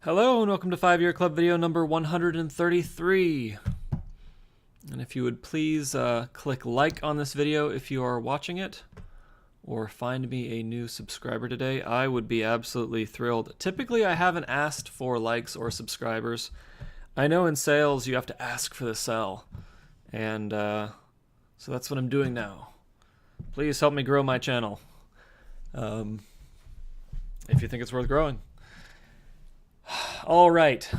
Hello and welcome to 5-Year Club video number 133. And if you would please click like on this video if you are watching it, or find me a new subscriber today, I would be absolutely thrilled. Typically I haven't asked for likes or subscribers. I know in sales you have to ask for the sell, and so that's what I'm doing now. Please help me grow my channel, if you think it's worth growing. All right,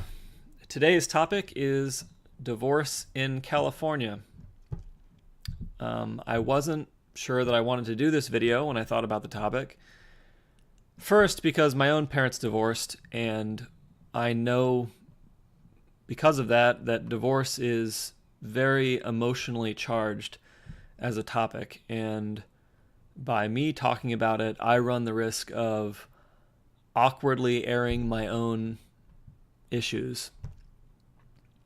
today's topic is divorce in California. I wasn't sure that I wanted to do this video when I thought about the topic. First, because my own parents divorced, and I know because of that divorce is very emotionally charged as a topic, and by me talking about it, I run the risk of awkwardly airing my own issues.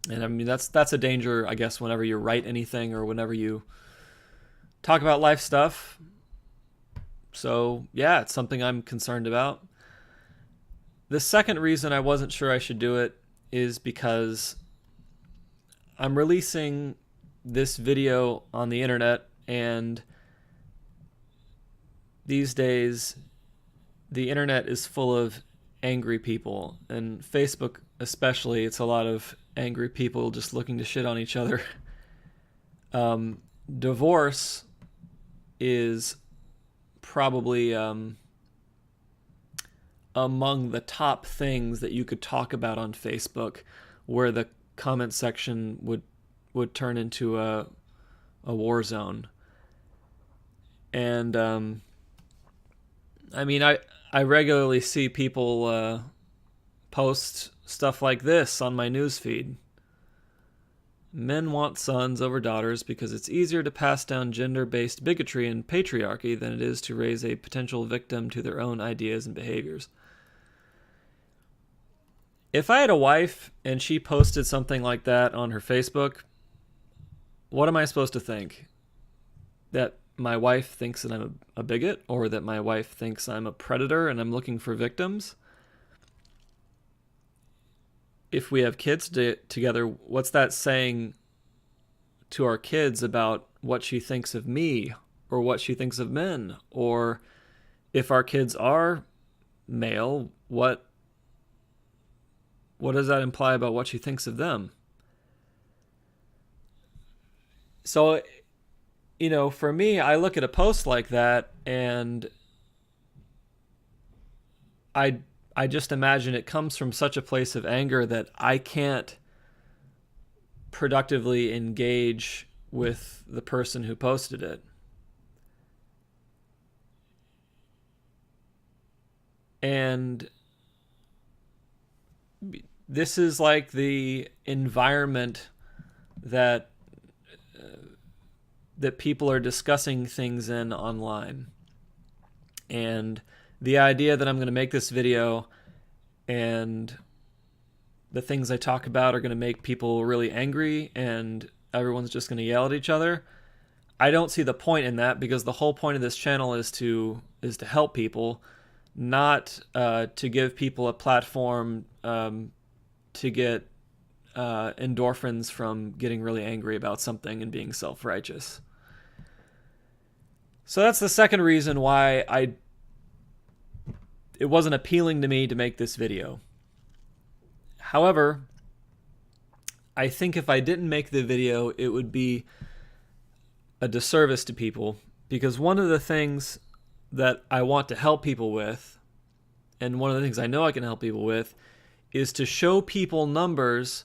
And I mean, that's a danger, I guess, whenever you write anything or whenever you talk about life stuff. So yeah, it's something I'm concerned about. The second reason I wasn't sure I should do it is because I'm releasing this video on the internet, and these days the internet is full of angry people, and Facebook especially, it's a lot of angry people just looking to shit on each other. Divorce is probably among the top things that you could talk about on Facebook, where the comment section would turn into a war zone. And I mean, I regularly see people post stuff like this on my newsfeed. Men want sons over daughters because it's easier to pass down gender-based bigotry and patriarchy than it is to raise a potential victim to their own ideas and behaviors. If I had a wife and she posted something like that on her Facebook, what am I supposed to think? That my wife thinks that I'm a bigot, or that my wife thinks I'm a predator and I'm looking for victims? If we have kids together, what's that saying to our kids about what she thinks of me, or what she thinks of men? Or if our kids are male, what does that imply about what she thinks of them? So, you know, for me, I look at a post like that and I just imagine it comes from such a place of anger that I can't productively engage with the person who posted it. And this is like the environment that people are discussing things in online. And the idea that I'm going to make this video and the things I talk about are going to make people really angry and everyone's just going to yell at each other, I don't see the point in that, because the whole point of this channel is to help people, not to give people a platform to get endorphins from getting really angry about something and being self-righteous. So that's the second reason why it wasn't appealing to me to make this video. However, I think if I didn't make the video, it would be a disservice to people, because one of the things that I want to help people with, and one of the things I know I can help people with, is to show people numbers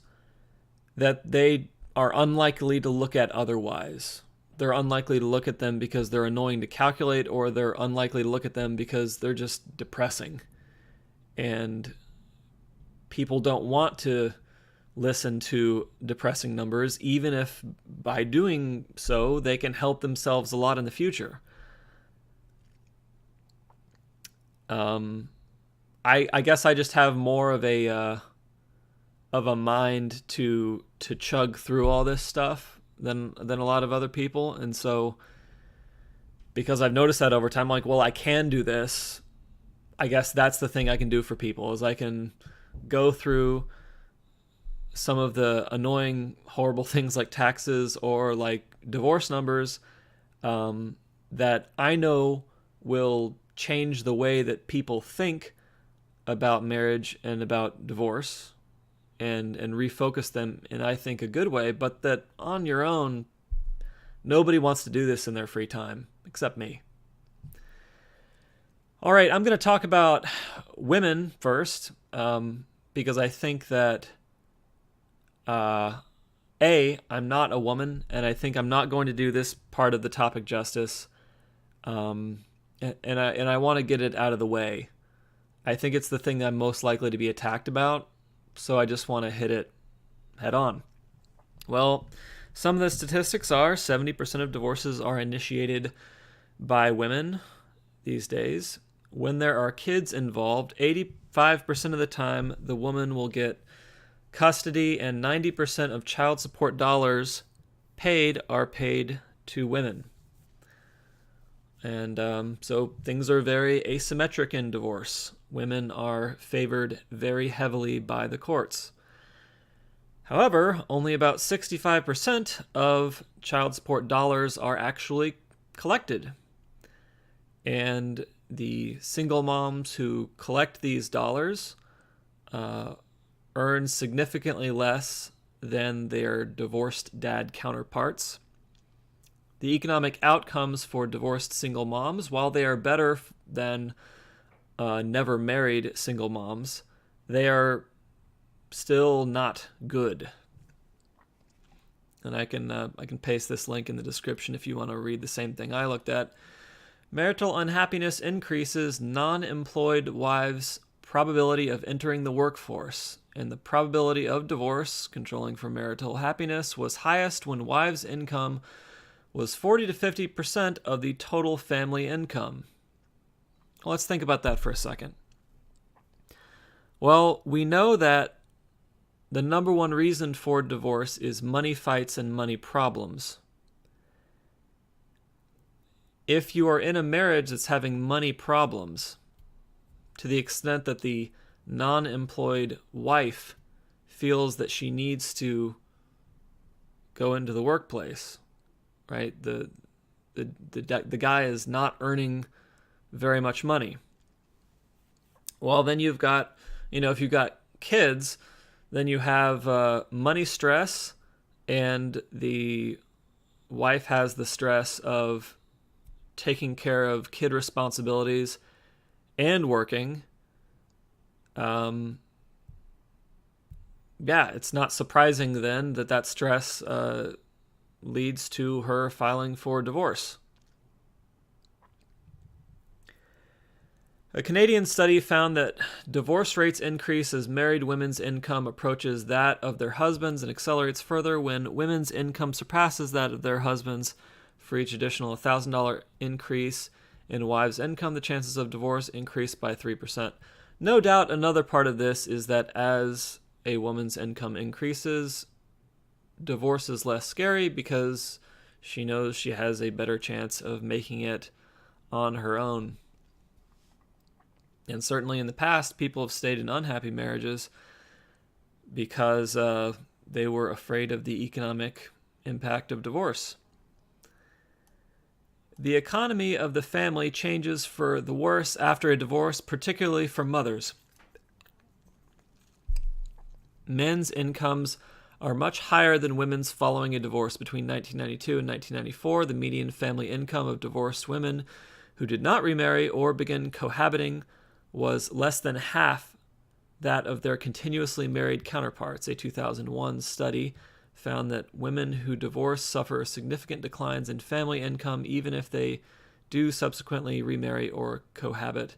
that they are unlikely to look at otherwise. They're unlikely to look at them because they're annoying to calculate, or they're unlikely to look at them because they're just depressing. And people don't want to listen to depressing numbers, even if by doing so they can help themselves a lot in the future. I guess I just have more of a mind to chug through all this stuff than a lot of other people. And so because I've noticed that over time, I'm like, well, I can do this. I guess that's the thing I can do for people, is I can go through some of the annoying, horrible things like taxes or like divorce numbers that I know will change the way that people think about marriage and about divorce and refocus them in, I think, a good way, but that on your own, nobody wants to do this in their free time, except me. All right, I'm going to talk about women first, because I think that, I'm not a woman, and I think I'm not going to do this part of the topic justice, and I want to get it out of the way. I think it's the thing that I'm most likely to be attacked about, so I just want to hit it head on. Well, some of the statistics are 70% of divorces are initiated by women these days. When there are kids involved, 85% of the time the woman will get custody, and 90% of child support dollars paid are paid to women. And so things are very asymmetric in divorce. Women are favored very heavily by the courts. However, only about 65% of child support dollars are actually collected. And the single moms who collect these dollars earn significantly less than their divorced dad counterparts. The economic outcomes for divorced single moms, while they are better than never married single moms, they are still not good. And I can paste this link in the description if you want to read the same thing I looked at. Marital unhappiness increases non-employed wives' probability of entering the workforce, and the probability of divorce, controlling for marital happiness, was highest when wives' income was 40 to 50% of the total family income. Well, let's think about that for a second. Well, we know that the number one reason for divorce is money fights and money problems. If you are in a marriage that's having money problems, to the extent that the non-employed wife feels that she needs to go into the workplace, right? The guy is not earning very much money. Well, then you've got, if you've got kids, then you have money stress, and the wife has the stress of taking care of kid responsibilities and working. It's not surprising then that stress leads to her filing for divorce. A Canadian study found that divorce rates increase as married women's income approaches that of their husbands, and accelerates further when women's income surpasses that of their husbands. For each additional $1,000 increase in wives' income, the chances of divorce increase by 3%. No doubt another part of this is that as a woman's income increases, divorce is less scary because she knows she has a better chance of making it on her own. And certainly in the past, people have stayed in unhappy marriages because they were afraid of the economic impact of divorce. The economy of the family changes for the worse after a divorce, particularly for mothers. Men's incomes are much higher than women's following a divorce. Between 1992 and 1994, the median family income of divorced women who did not remarry or begin cohabiting was less than half that of their continuously married counterparts. A 2001 study found that women who divorce suffer significant declines in family income even if they do subsequently remarry or cohabit.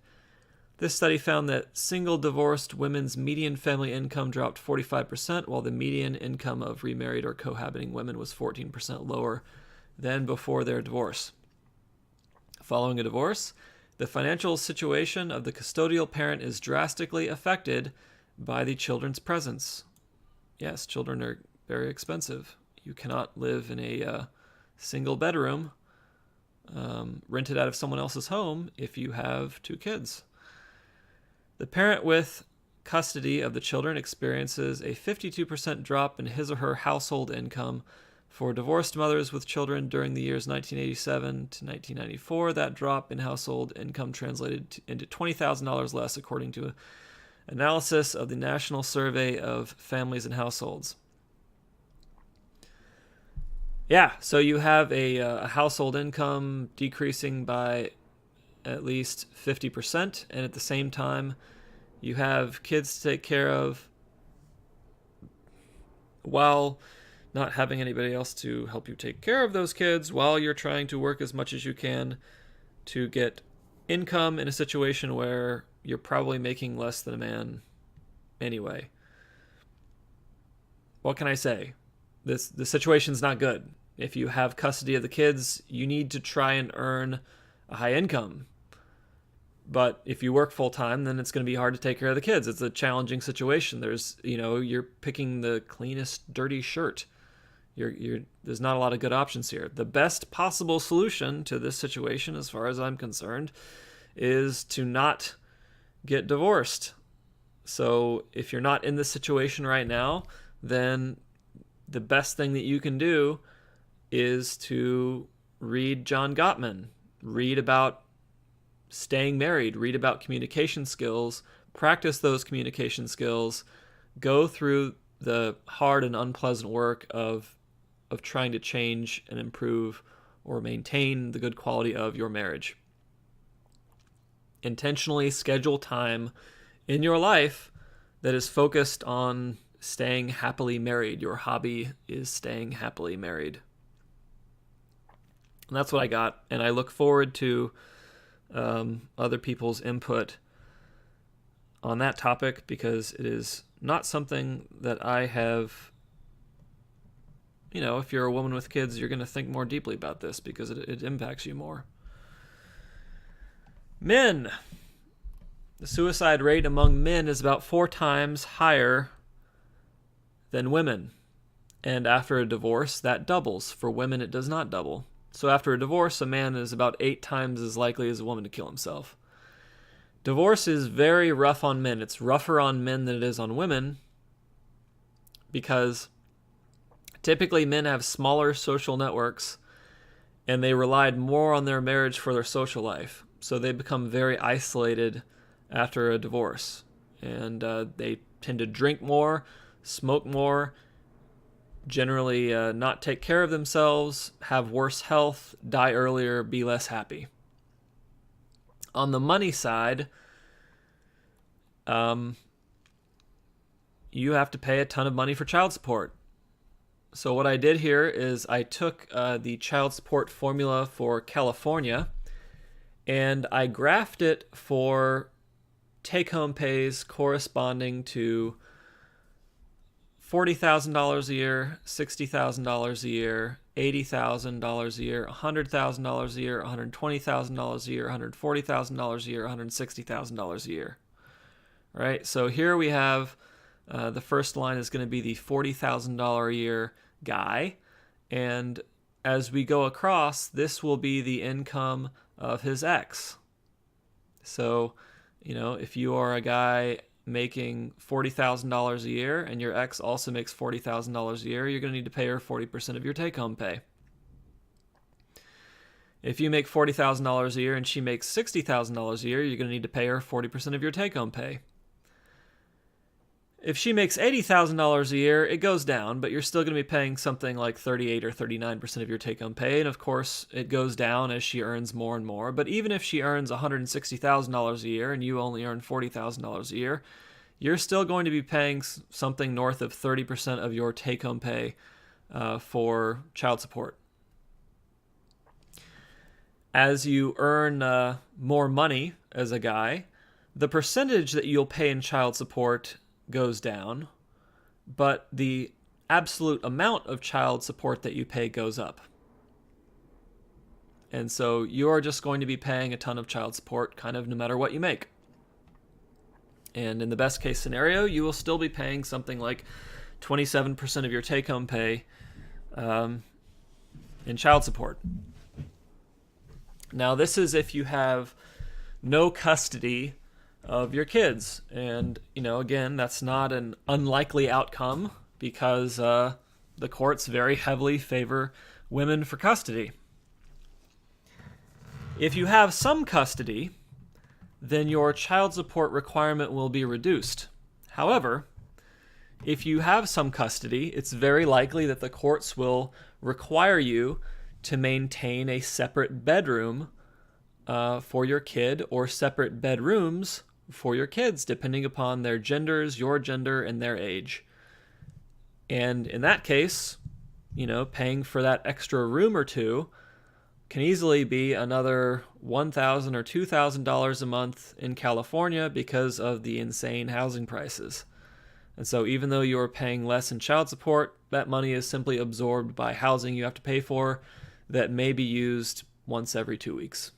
This study found that single divorced women's median family income dropped 45%, while the median income of remarried or cohabiting women was 14% lower than before their divorce. Following a divorce, the financial situation of the custodial parent is drastically affected by the children's presence. Yes, children are very expensive. You cannot live in a single bedroom rented out of someone else's home if you have two kids. The parent with custody of the children experiences a 52% drop in his or her household income. For divorced mothers with children during the years 1987 to 1994, that drop in household income translated into $20,000 less, according to an analysis of the National Survey of Families and Households. Yeah, so you have a household income decreasing by at least 50%, and at the same time, you have kids to take care of while not having anybody else to help you take care of those kids, while you're trying to work as much as you can to get income in a situation where you're probably making less than a man anyway. What can I say? The situation's not good. If you have custody of the kids, you need to try and earn a high income. But if you work full time, then it's going to be hard to take care of the kids. It's a challenging situation. You're picking the cleanest dirty shirt. There's not a lot of good options here. The best possible solution to this situation, as far as I'm concerned, is to not get divorced. So if you're not in this situation right now, then the best thing that you can do is to read John Gottman, read about staying married, read about communication skills, practice those communication skills, go through the hard and unpleasant work of trying to change and improve or maintain the good quality of your marriage. Intentionally schedule time in your life that is focused on staying happily married. Your hobby is staying happily married. And that's what I got, and I look forward to other people's input on that topic, because it is not something that I have. If you're a woman with kids, you're going to think more deeply about this because it impacts you more. Men. The suicide rate among men is about 4 times higher than women. And after a divorce, that doubles. For women, it does not double. So after a divorce, a man is about 8 times as likely as a woman to kill himself. Divorce is very rough on men. It's rougher on men than it is on women, because typically men have smaller social networks and they relied more on their marriage for their social life. So they become very isolated after a divorce. And they tend to drink more, smoke more, generally not take care of themselves, have worse health, die earlier, be less happy. On the money side, you have to pay a ton of money for child support. So what I did here is I took the child support formula for California and I graphed it for take-home pays corresponding to $40,000 a year, $60,000 a year, $80,000 a year, $100,000 a year, $120,000 a year, $140,000 a year, $160,000 a year. All right, so here we have the first line is going to be the $40,000 a year guy, and as we go across, this will be the income of his ex. So, if you are a guy making $40,000 a year and your ex also makes $40,000 a year, you're going to need to pay her 40% of your take-home pay. If you make $40,000 a year and she makes $60,000 a year, you're going to need to pay her 40% of your take-home pay. If she makes $80,000 a year, it goes down, but you're still going to be paying something like 38 or 39% of your take-home pay, and of course, it goes down as she earns more and more. But even if she earns $160,000 a year and you only earn $40,000 a year, you're still going to be paying something north of 30% of your take-home pay for child support. As you earn more money as a guy, the percentage that you'll pay in child support goes down, but the absolute amount of child support that you pay goes up. And so you're just going to be paying a ton of child support kind of no matter what you make. And in the best case scenario, you will still be paying something like 27% of your take-home pay in child support. Now, this is if you have no custody of your kids. And, again, that's not an unlikely outcome because the courts very heavily favor women for custody. If you have some custody, then your child support requirement will be reduced. However, if you have some custody, it's very likely that the courts will require you to maintain a separate bedroom for your kid, or separate bedrooms for your kids, depending upon their genders, your gender, and their age. And in that case, paying for that extra room or two can easily be another $1,000 or $2,000 a month in California because of the insane housing prices. And so even though you're paying less in child support, that money is simply absorbed by housing you have to pay for that may be used once every 2 weeks.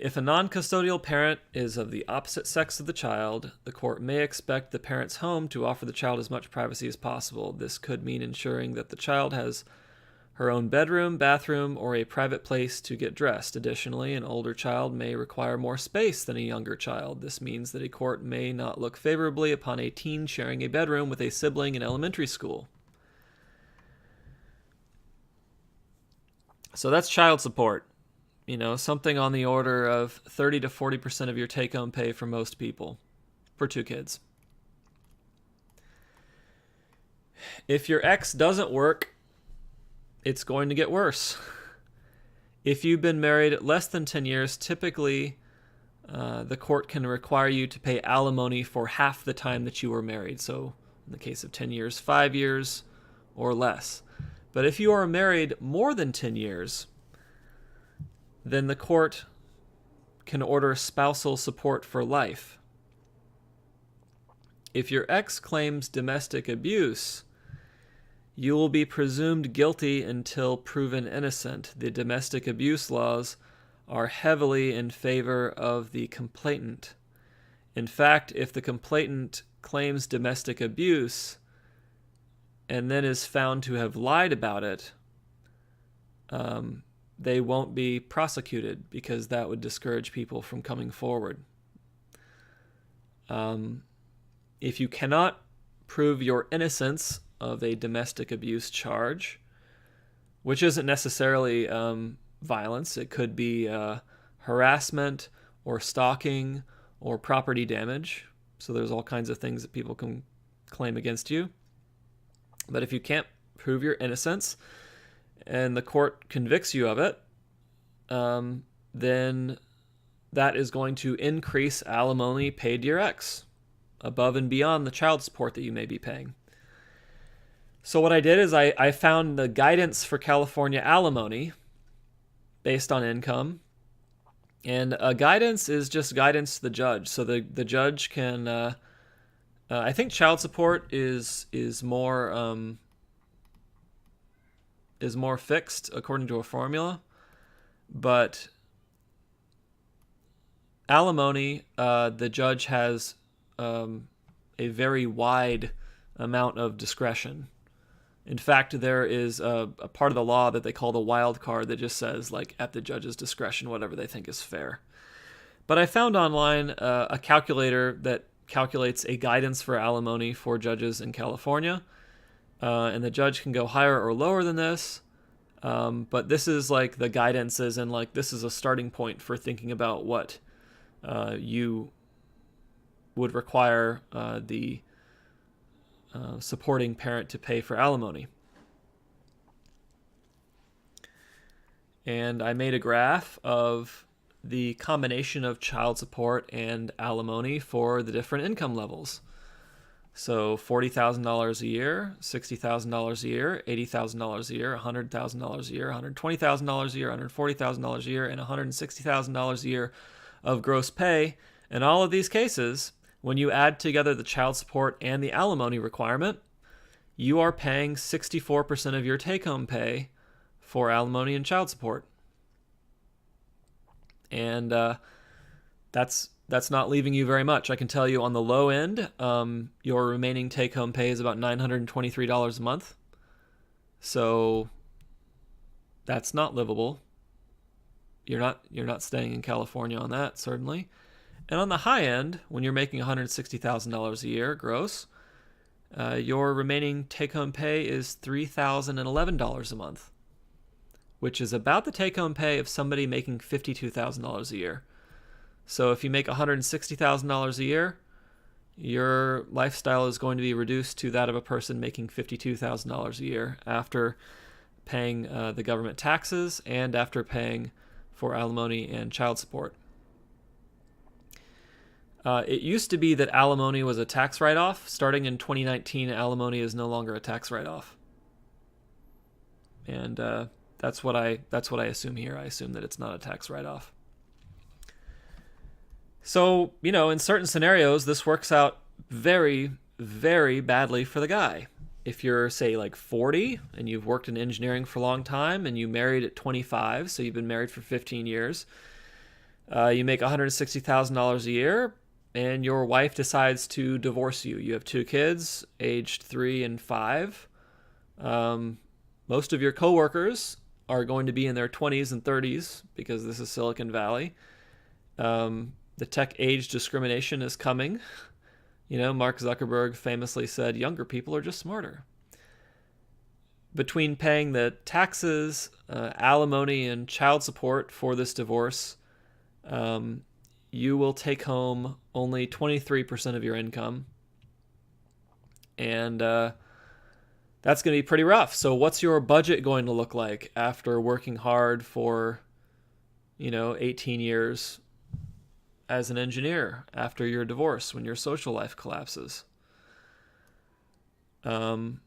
If a non-custodial parent is of the opposite sex of the child, the court may expect the parent's home to offer the child as much privacy as possible. This could mean ensuring that the child has her own bedroom, bathroom, or a private place to get dressed. Additionally, an older child may require more space than a younger child. This means that a court may not look favorably upon a teen sharing a bedroom with a sibling in elementary school. So that's child support. Something on the order of 30 to 40% of your take-home pay for most people for 2 kids. If your ex doesn't work, it's going to get worse. If you've been married less than 10 years, typically the court can require you to pay alimony for half the time that you were married. So in the case of 10 years, 5 years or less. But if you are married more than 10 years, then the court can order spousal support for life. If your ex claims domestic abuse, you will be presumed guilty until proven innocent. The domestic abuse laws are heavily in favor of the complainant. In fact, if the complainant claims domestic abuse and then is found to have lied about it, they won't be prosecuted because that would discourage people from coming forward. If you cannot prove your innocence of a domestic abuse charge, which isn't necessarily violence, it could be harassment or stalking or property damage. So there's all kinds of things that people can claim against you. But if you can't prove your innocence, and the court convicts you of it, then that is going to increase alimony paid to your ex above and beyond the child support that you may be paying. So what I did is I found the guidance for California alimony based on income. And guidance is just guidance to the judge. So the judge can, I think child support is more fixed according to a formula, but alimony, the judge has a very wide amount of discretion. In fact, there is a part of the law that they call the wild card that just says, like, at the judge's discretion, whatever they think is fair. But I found online a calculator that calculates a guidance for alimony for judges in California. And the judge can go higher or lower than this. But this is like the guidance is, and like this is a starting point for thinking about what you would require the supporting parent to pay for alimony. And I made a graph of the combination of child support and alimony for the different income levels. So $40,000 a year, $60,000 a year, $80,000 a year, $100,000 a year, $120,000 a year, $140,000 a year, and $160,000 a year of gross pay. In all of these cases, when you add together the child support and the alimony requirement, you are paying 64% of your take-home pay for alimony and child support. And that's not leaving you very much. I can tell you on the low end, your remaining take-home pay is about $923 a month. So that's not livable. you're not staying in California on that, certainly. And on the high end, when you're making $160,000 a year gross, your remaining take-home pay is $3,011 a month, which is about the take-home pay of somebody making $52,000 a year. So if you make $160,000 a year, your lifestyle is going to be reduced to that of a person making $52,000 a year after paying the government taxes and after paying for alimony and child support. It used to be that alimony was a tax write-off. Starting in 2019, alimony is no longer a tax write-off, and that's what I assume here. I assume that it's not a tax write-off. So, in certain scenarios, this works out very, very badly for the guy. If you're, say, like 40 and you've worked in engineering for a long time and you married at 25, so you've been married for 15 years, you make $160,000 a year, and your wife decides to divorce you. You have 2 kids, aged 3 and 5. Most of your coworkers are going to be in their 20s and 30s because this is Silicon Valley. The tech age discrimination is coming. Mark Zuckerberg famously said, younger people are just smarter. Between paying the taxes, alimony, and child support for this divorce, you will take home only 23% of your income. And that's going to be pretty rough. So what's your budget going to look like after working hard for, 18 years as an engineer after your divorce, when your social life collapses? Well,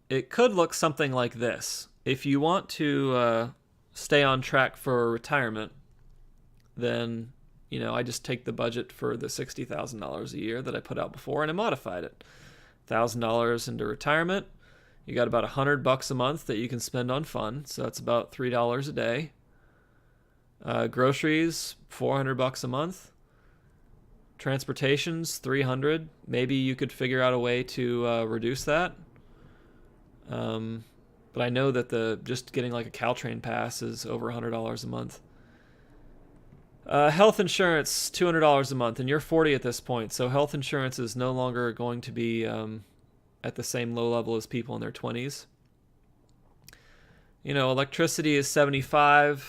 it could look something like this. If you want to stay on track for retirement, then, I just take the budget for the $60,000 a year that I put out before and I modified it. $1,000 into retirement. You got about $100 a month that you can spend on fun. So that's about $3 a day. Groceries, $400 a month. Transportation's $300. Maybe you could figure out a way to reduce that. But I know that just getting like a Caltrain pass is over $100 a month. Health insurance, $200 a month, and you're 40 at this point, so health insurance is no longer going to be at the same low level as people in their 20s. Electricity is $75,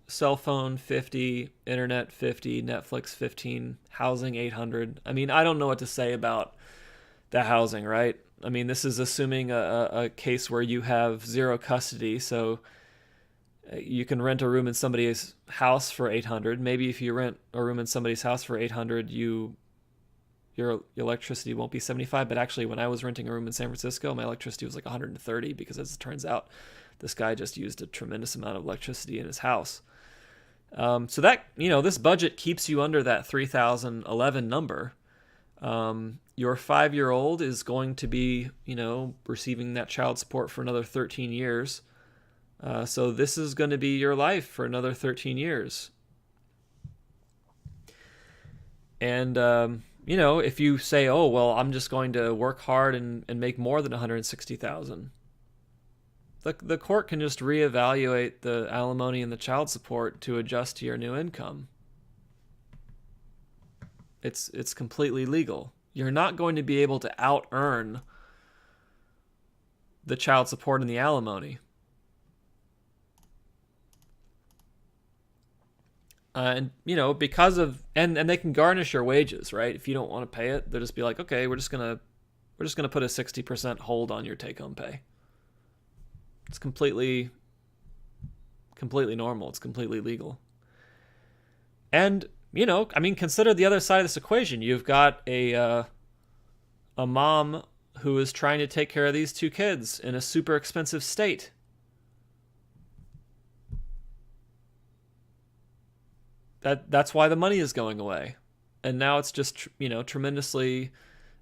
cell phone $50, internet $50, Netflix $15, housing $800. I mean, I don't know what to say about the housing, right? I mean, this is assuming a case where you have zero custody, so you can rent a room in somebody's house for $800. Maybe if you rent a room in somebody's house for $800, your electricity won't be $75. But actually, when I was renting a room in San Francisco, my electricity was like $130 because, as it turns out, this guy just used a tremendous amount of electricity in his house. So that, this budget keeps you under that 3,011 number. Your 5-year-old is going to be, receiving that child support for another 13 years. So this is going to be your life for another 13 years. And, if you say, oh, well, I'm just going to work hard and make more than $160,000, the court can just reevaluate the alimony and the child support to adjust to your new income. It's completely legal. You're not going to be able to out-earn the child support and the alimony. Because of and they can garnish your wages, right? If you don't want to pay it, they'll just be like, okay, we're just gonna put a 60% hold on your take-home pay. It's completely normal. It's completely legal. And consider the other side of this equation. You've got a mom who is trying to take care of these 2 kids in a super expensive state. That's why the money is going away. And now it's just, tremendously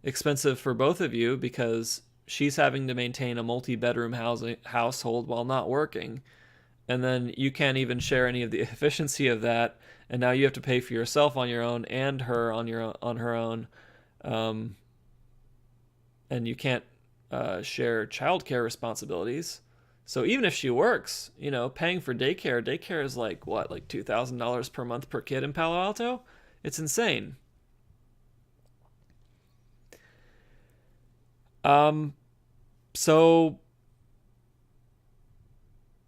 expensive for both of you because she's having to maintain a multi-bedroom household while not working. And then you can't even share any of the efficiency of that. And now you have to pay for yourself on your own and her on her own. And you can't share childcare responsibilities. So even if she works, paying for daycare is like what, like $2,000 per month per kid in Palo Alto? It's insane. So,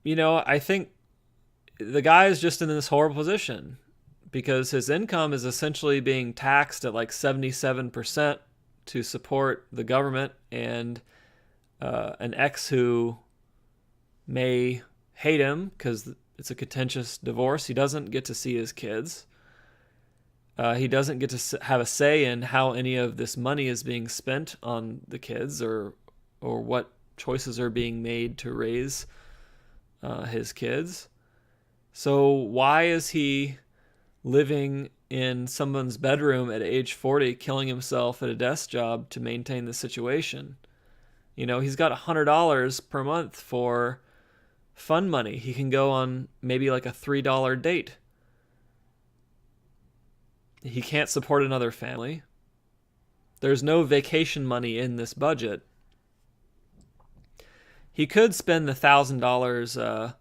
I think the guy is just in this horrible position because his income is essentially being taxed at like 77% to support the government and an ex who may hate him because it's a contentious divorce. He doesn't get to see his kids. He doesn't get to have a say in how any of this money is being spent on the kids or what choices are being made to raise his kids. So why is he living in someone's bedroom at age 40, killing himself at a desk job to maintain the situation? He's got $100 per month for fun money. He can go on maybe like a $3 date. He can't support another family. There's no vacation money in this budget. He could spend the $1,000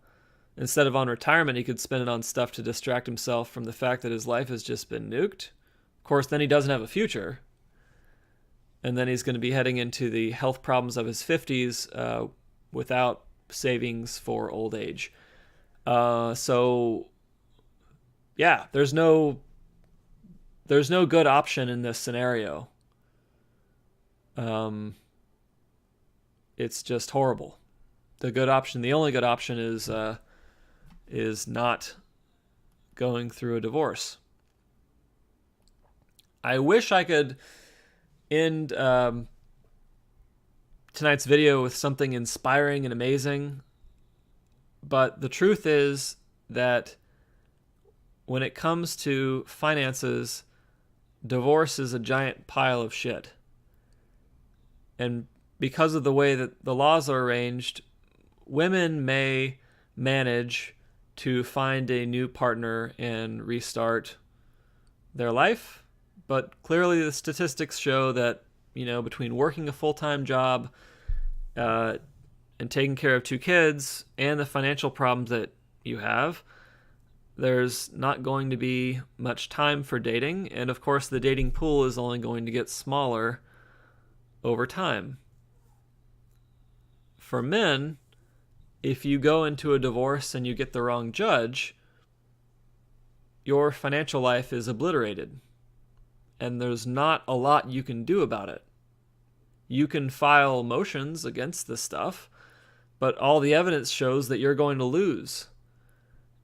instead of on retirement. He could spend it on stuff to distract himself from the fact that his life has just been nuked. Of course, then he doesn't have a future. And then he's going to be heading into the health problems of his 50s without savings for old age. So, yeah, there's no good option in this scenario. It's just horrible. The only good option is not going through a divorce. I wish I could end tonight's video with something inspiring and amazing, but the truth is that when it comes to finances, divorce is a giant pile of shit. And because of the way that the laws are arranged, women may manage to find a new partner and restart their life. But clearly the statistics show that, between working a full-time job and taking care of 2 kids and the financial problems that you have, there's not going to be much time for dating. And of course, the dating pool is only going to get smaller over time. For men, if you go into a divorce and you get the wrong judge, your financial life is obliterated. And there's not a lot you can do about it. You can file motions against this stuff, but all the evidence shows that you're going to lose.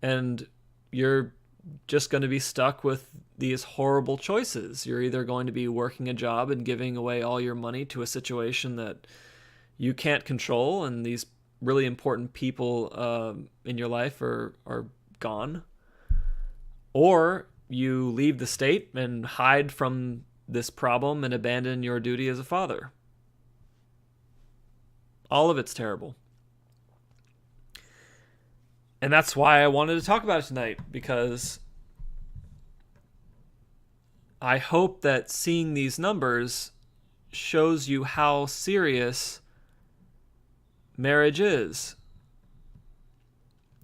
And you're just going to be stuck with these horrible choices. You're either going to be working a job and giving away all your money to a situation that you can't control, and these really important people in your life are gone. Or you leave the state and hide from this problem and abandon your duty as a father. All of it's terrible. And that's why I wanted to talk about it tonight, because I hope that seeing these numbers shows you how serious marriage is.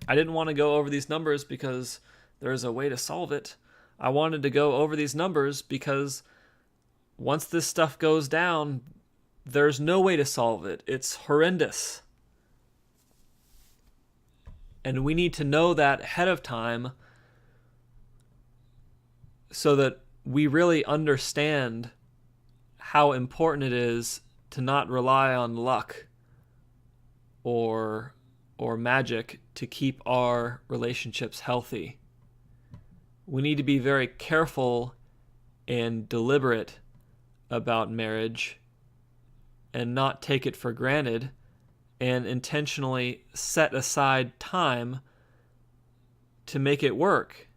I didn't want to go over these numbers because there's a way to solve it. I wanted to go over these numbers because once this stuff goes down, there's no way to solve it. It's horrendous. And we need to know that ahead of time so that we really understand how important it is to not rely on luck or magic to keep our relationships healthy. We need to be very careful and deliberate about marriage and not take it for granted, and intentionally set aside time to make it work.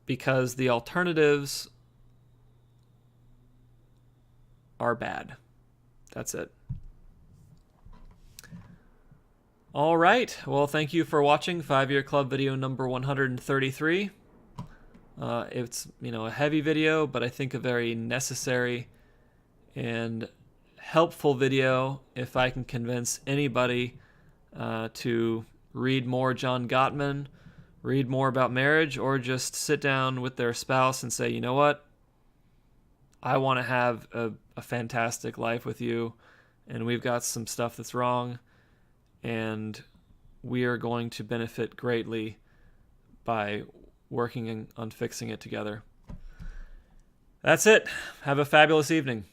Because the alternatives are bad. That's it. All right. Well, thank you for watching 5-Year Club video number 133. It's, a heavy video, but I think a very necessary and helpful video if I can convince anybody to read more John Gottman, read more about marriage, or just sit down with their spouse and say, you know what? I want to have a fantastic life with you, and we've got some stuff that's wrong, and we are going to benefit greatly by working on fixing it together. That's it. Have a fabulous evening.